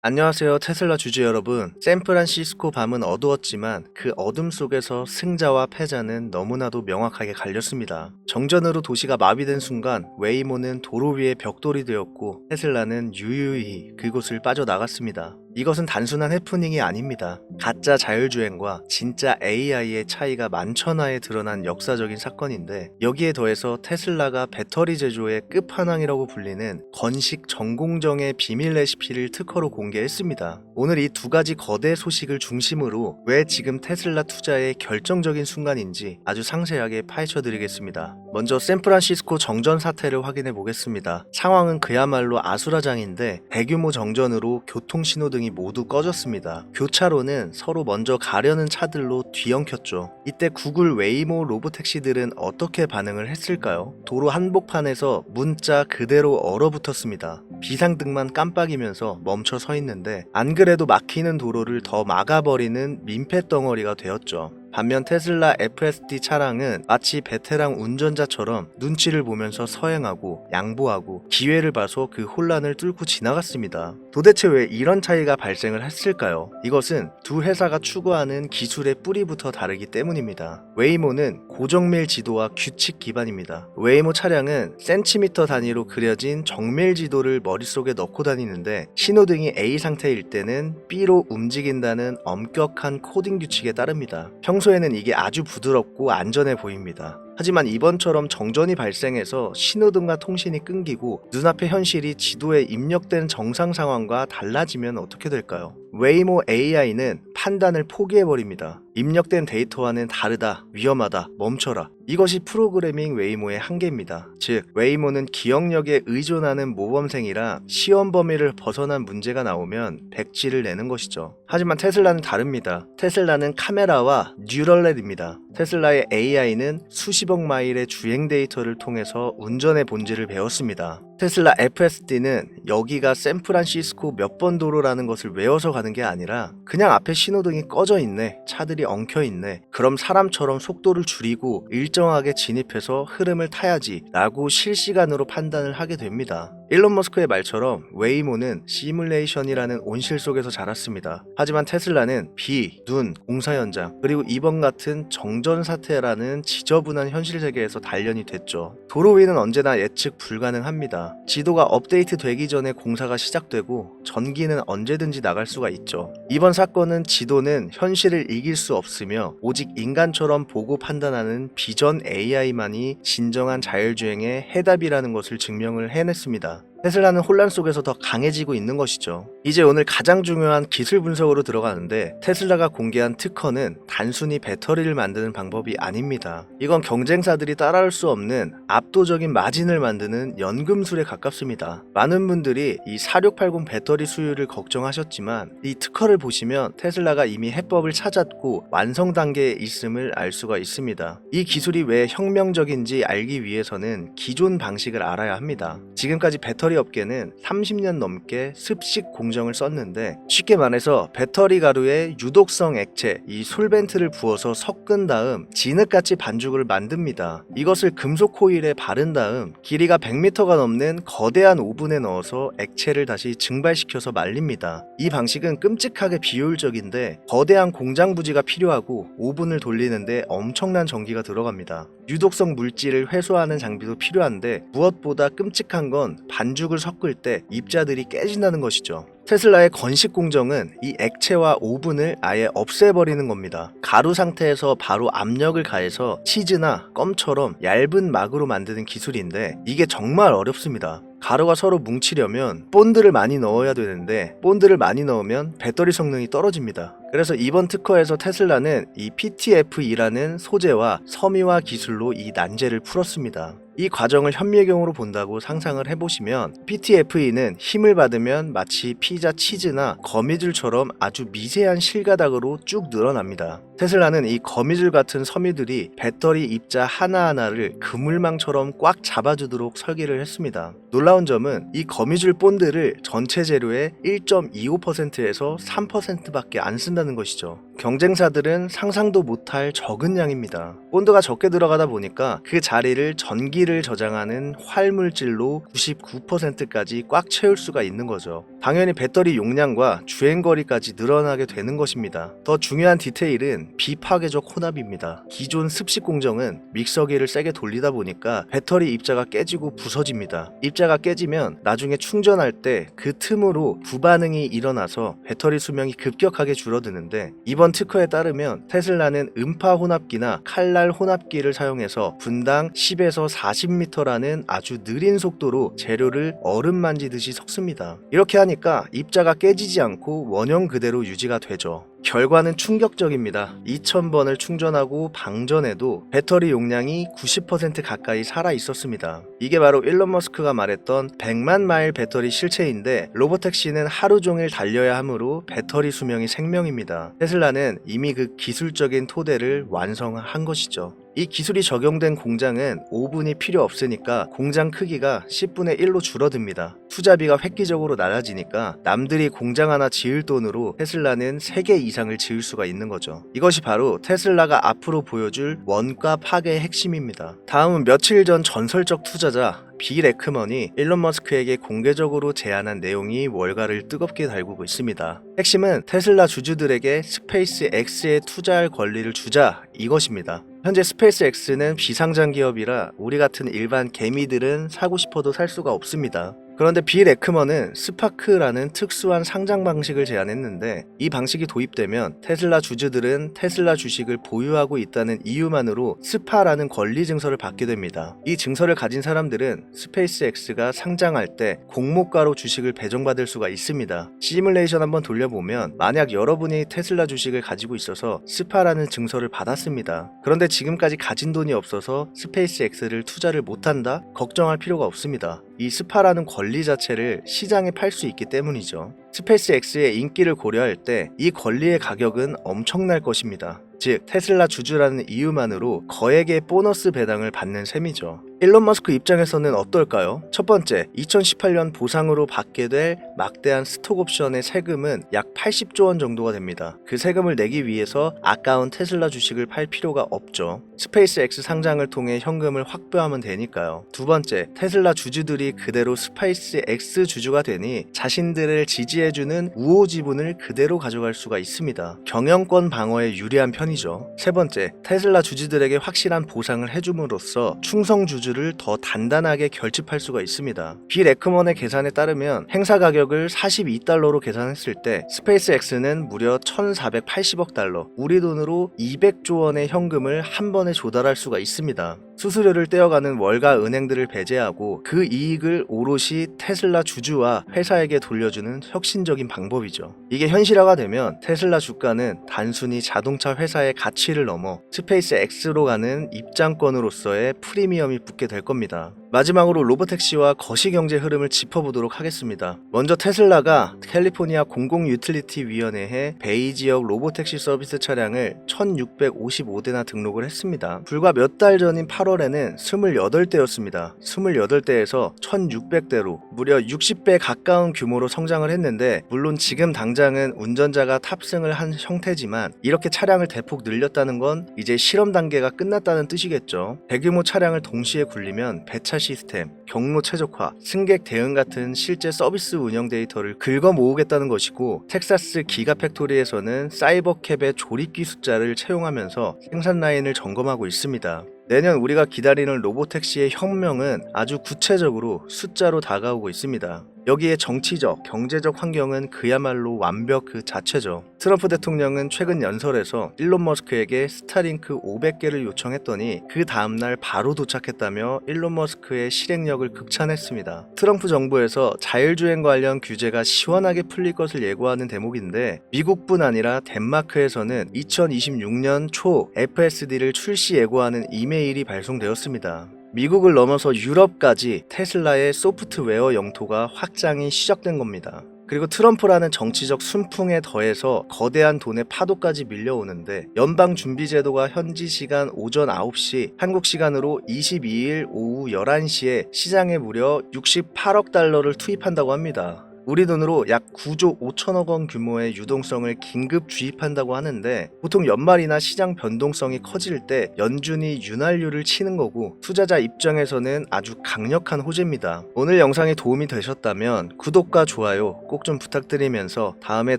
안녕하세요, 테슬라 주주 여러분. 샌프란시스코 밤은 어두웠지만 그 어둠 속에서 승자와 패자는 너무나도 명확하게 갈렸습니다. 정전으로 도시가 마비된 순간 웨이모는 도로 위에 벽돌이 되었고 테슬라는 유유히 그곳을 빠져나갔습니다. 이것은 단순한 해프닝이 아닙니다. 가짜 자율주행과 진짜 AI의 차이가 만천하에 드러난 역사적인 사건인데, 여기에 더해서 테슬라가 배터리 제조의 끝판왕이라고 불리는 건식 전공정의 비밀 레시피를 특허로 공개했습니다. 오늘 이 두 가지 거대 소식을 중심으로 왜 지금 테슬라 투자의 결정적인 순간인지 아주 상세하게 파헤쳐 드리겠습니다. 먼저 샌프란시스코 정전 사태를 확인해 보겠습니다. 상황은 그야말로 아수라장인데 대규모 정전으로 교통 신호등이 모두 꺼졌습니다. 교차로는 서로 먼저 가려는 차들로 뒤엉켰죠. 이때 구글 웨이모 로보택시들은 어떻게 반응을 했을까요? 도로 한복판에서 문자 그대로 얼어붙었습니다. 비상등만 깜빡이면서 멈춰 서 있는데 안 그래도 막히는 도로를 더 막아버리는 민폐 덩어리가 되었죠. 반면 테슬라 FSD 차량은 마치 베테랑 운전자처럼 눈치를 보면서 서행하고 양보하고 기회를 봐서 그 혼란을 뚫고 지나갔습니다. 도대체 왜 이런 차이가 발생을 했을까요? 이것은 두 회사가 추구하는 기술의 뿌리부터 다르기 때문입니다. 웨이모는 고정밀 지도와 규칙 기반입니다. 웨이모 차량은 센티미터 단위로 그려진 정밀 지도를 머릿속에 넣고 다니는데, 신호등이 A 상태일 때는 B로 움직인다는 엄격한 코딩 규칙에 따릅니다. 평소에는 이게 아주 부드럽고 안전해 보입니다. 하지만 이번처럼 정전이 발생해서 신호등과 통신이 끊기고 눈앞의 현실이 지도에 입력된 정상 상황과 달라지면 어떻게 될까요? 웨이모 AI는 판단을 포기해버립니다. 입력된 데이터와는 다르다, 위험하다, 멈춰라. 이것이 프로그래밍 웨이모의 한계입니다. 즉, 웨이모는 기억력에 의존하는 모범생이라 시험 범위를 벗어난 문제가 나오면 백지를 내는 것이죠. 하지만 테슬라는 다릅니다. 테슬라는 카메라와 뉴럴넷입니다. 테슬라의 AI는 수십억 마일의 주행 데이터를 통해서 운전의 본질을 배웠습니다. 테슬라 FSD는 여기가 샌프란시스코 몇 번 도로라는 것을 외워서 가는 게 아니라 그냥 앞에 신호등이 꺼져 있네, 차들이 엉켜 있네, 그럼 사람처럼 속도를 줄이고 일정하게 진입해서 흐름을 타야지 라고 실시간으로 판단을 하게 됩니다. 일론 머스크의 말처럼 웨이모는 시뮬레이션이라는 온실 속에서 자랐습니다. 하지만 테슬라는 비, 눈, 공사 현장, 그리고 이번 같은 정전 사태라는 지저분한 현실 세계에서 단련이 됐죠. 도로 위는 언제나 예측 불가능합니다. 지도가 업데이트 되기 전에 공사가 시작되고 전기는 언제든지 나갈 수가 있죠. 이번 사건은 지도는 현실을 이길 수 없으며 오직 인간처럼 보고 판단하는 비전 AI만이 진정한 자율주행의 해답이라는 것을 증명을 해냈습니다. 테슬라는 혼란 속에서 더 강해지고 있는 것이죠. 이제 오늘 가장 중요한 기술 분석으로 들어가는데, 테슬라가 공개한 특허는 단순히 배터리를 만드는 방법이 아닙니다. 이건 경쟁사들이 따라올 수 없는 압도적인 마진을 만드는 연금술에 가깝습니다. 많은 분들이 이 4680 배터리 수율을 걱정하셨지만 이 특허를 보시면 테슬라가 이미 해법을 찾았고 완성 단계에 있음을 알 수가 있습니다. 이 기술이 왜 혁명적인지 알기 위해서는 기존 방식을 알아야 합니다. 지금까지 배터리 업계는 30년 넘게 습식 공정을 썼는데, 쉽게 말해서 배터리 가루에 유독성 액체, 이 솔벤트를 부어서 섞은 다음 진흙같이 반죽을 만듭니다. 이것을 금속 코일에 바른 다음 길이가 100m가 넘는 거대한 오븐에 넣어서 액체를 다시 증발시켜서 말립니다. 이 방식은 끔찍하게 비효율적인데 거대한 공장 부지가 필요하고 오븐을 돌리는데 엄청난 전기가 들어갑니다. 유독성 물질을 회수하는 장비도 필요한데 무엇보다 끔찍한 건 반죽을 섞을 때 입자들이 깨진다는 것이죠. 테슬라의 건식 공정은 이 액체와 오븐을 아예 없애버리는 겁니다. 가루 상태에서 바로 압력을 가해서 치즈나 껌처럼 얇은 막으로 만드는 기술인데 이게 정말 어렵습니다. 가루가 서로 뭉치려면 본드를 많이 넣어야 되는데 본드를 많이 넣으면 배터리 성능이 떨어집니다. 그래서 이번 특허에서 테슬라는 이 PTFE라는 소재와 섬유화 기술로 이 난제를 풀었습니다. 이 과정을 현미경으로 본다고 상상을 해보시면 PTFE는 힘을 받으면 마치 피자 치즈나 거미줄처럼 아주 미세한 실가닥으로 쭉 늘어납니다. 테슬라는 이 거미줄 같은 섬유들이 배터리 입자 하나하나를 그물망처럼 꽉 잡아주도록 설계를 했습니다. 놀라운 점은 이 거미줄 본드를 전체 재료의 1.25%에서 3%밖에 안 쓴다는 것이죠. 경쟁사들은 상상도 못할 적은 양입니다. 본드가 적게 들어가다 보니까 그 자리를 전기를 저장하는 활물질로 99%까지 꽉 채울 수가 있는 거죠. 당연히 배터리 용량과 주행거리까지 늘어나게 되는 것입니다. 더 중요한 디테일은 비파괴적 혼합입니다. 기존 습식 공정은 믹서기를 세게 돌리다 보니까 배터리 입자가 깨지고 부서집니다. 입자가 깨지면 나중에 충전할 때 그 틈으로 부반응이 일어나서 배터리 수명이 급격하게 줄어드는데, 이번 특허에 따르면 테슬라는 음파 혼합기나 칼날 혼합기를 사용해서 분당 10에서 40m라는 아주 느린 속도로 재료를 얼음 만지듯이 섞습니다. 이렇게 하니까 입자가 깨지지 않고 원형 그대로 유지가 되죠. 결과는 충격적입니다. 2000번을 충전하고 방전해도 배터리 용량이 90% 가까이 살아 있었습니다. 이게 바로 일론 머스크가 말했던 100만 마일 배터리 실체인데, 로보택시는 하루 종일 달려야 하므로 배터리 수명이 생명입니다. 테슬라는 이미 그 기술적인 토대를 완성한 것이죠. 이 기술이 적용된 공장은 오븐이 필요 없으니까 공장 크기가 10분의 1로 줄어듭니다. 투자비가 획기적으로 낮아지니까 남들이 공장 하나 지을 돈으로 테슬라는 3개 이상을 지을 수가 있는 거죠. 이것이 바로 테슬라가 앞으로 보여줄 원가 파괴의 핵심입니다. 다음은 며칠 전 전설적 투자자 빌 에크먼이 일론 머스크에게 공개적으로 제안한 내용이 월가를 뜨겁게 달구고 있습니다. 핵심은 테슬라 주주들에게 스페이스 X에 투자할 권리를 주자, 이것입니다. 현재 스페이스 X는 비상장 기업이라 우리 같은 일반 개미들은 사고 싶어도 살 수가 없습니다. 그런데 빌 에크먼은 스파크라는 특수한 상장 방식을 제안했는데, 이 방식이 도입되면 테슬라 주주들은 테슬라 주식을 보유하고 있다는 이유만으로 스파라는 권리 증서를 받게 됩니다. 이 증서를 가진 사람들은 스페이스 X가 상장할 때 공모가로 주식을 배정받을 수가 있습니다. 시뮬레이션 한번 돌려보면 만약 여러분이 테슬라 주식을 가지고 있어서 스파라는 증서를 받았습니다. 그런데 지금까지 가진 돈이 없어서 스페이스 X를 투자를 못한다? 걱정할 필요가 없습니다. 이 스파라는 권리 자체를 시장에 팔 수 있기 때문이죠. 스페이스 X의 인기를 고려할 때 이 권리의 가격은 엄청날 것입니다. 즉 테슬라 주주라는 이유만으로 거액의 보너스 배당을 받는 셈이죠. 일론 머스크 입장에서는 어떨까요? 첫 번째, 2018년 보상으로 받게 될 막대한 스톡옵션의 세금은 약 80조 원 정도가 됩니다. 그 세금을 내기 위해서 아까운 테슬라 주식을 팔 필요가 없죠. 스페이스 X 상장을 통해 현금을 확보하면 되니까요. 두 번째, 테슬라 주주들이 그대로 스페이스 X 주주가 되니 자신들을 지지해주는 우호 지분을 그대로 가져갈 수가 있습니다. 경영권 방어에 유리한 편이죠. 세 번째, 테슬라 주주들에게 확실한 보상을 해줌으로써 충성 주주를 더 단단하게 결집할 수가 있습니다. 빌 에크먼의 계산에 따르면 행사 가격을 42달러로 계산했을 때 스페이스 X는 무려 1480억 달러, 우리 돈으로 200조 원의 현금을 한 번에 조달할 수가 있습니다. 수수료를 떼어가는 월가 은행들을 배제하고 그 이익을 오롯이 테슬라 주주와 회사에게 돌려주는 혁신적인 방법이죠. 이게 현실화가 되면 테슬라 주가는 단순히 자동차 회사의 가치를 넘어 스페이스 X로 가는 입장권으로서의 프리미엄이 붙게 될 겁니다. 마지막으로 로보택시와 거시경제 흐름을 짚어보도록 하겠습니다. 먼저 테슬라가 캘리포니아 공공유틸리티위원회에 베이 지역 로보택시 서비스 차량을 1655대나 등록을 했습니다. 불과 몇 달 전인 8월에는 28대였습니다. 28대에서 1600대로 무려 60배 가까운 규모로 성장을 했는데, 물론 지금 당장은 운전자가 탑승을 한 형태지만 이렇게 차량을 대폭 늘렸다는 건 이제 실험 단계가 끝났다는 뜻이겠죠. 대규모 차량을 동시에 굴리면 배차 시스템, 경로 최적화, 승객 대응 같은 실제 서비스 운영 데이터를 긁어 모으겠다는 것이고, 텍사스 기가팩토리에서는 사이버캡의 조립기 숫자를 채용하면서 생산 라인을 점검하고 있습니다. 내년 우리가 기다리는 로보택시의 혁명은 아주 구체적으로 숫자로 다가오고 있습니다. 여기에 정치적, 경제적 환경은 그야말로 완벽 그 자체죠. 트럼프 대통령은 최근 연설에서 일론 머스크에게 스타링크 500개를 요청했더니 그 다음날 바로 도착했다며 일론 머스크의 실행력을 극찬했습니다. 트럼프 정부에서 자율주행 관련 규제가 시원하게 풀릴 것을 예고하는 대목인데, 미국뿐 아니라 덴마크에서는 2026년 초 FSD를 출시 예고하는 이메일이 발송되었습니다. 미국을 넘어서 유럽까지 테슬라의 소프트웨어 영토가 확장이 시작된 겁니다. 그리고 트럼프라는 정치적 순풍에 더해서 거대한 돈의 파도까지 밀려오는데 연방준비제도가 현지 시간 오전 9시, 한국 시간으로 22일 오후 11시에 시장에 무려 68억 달러를 투입한다고 합니다. 우리 돈으로 약 9조 5천억 원 규모의 유동성을 긴급 주입한다고 하는데 보통 연말이나 시장 변동성이 커질 때 연준이 윤활유를 치는 거고 투자자 입장에서는 아주 강력한 호재입니다. 오늘 영상이 도움이 되셨다면 구독과 좋아요 꼭 좀 부탁드리면서 다음에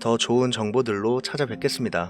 더 좋은 정보들로 찾아뵙겠습니다.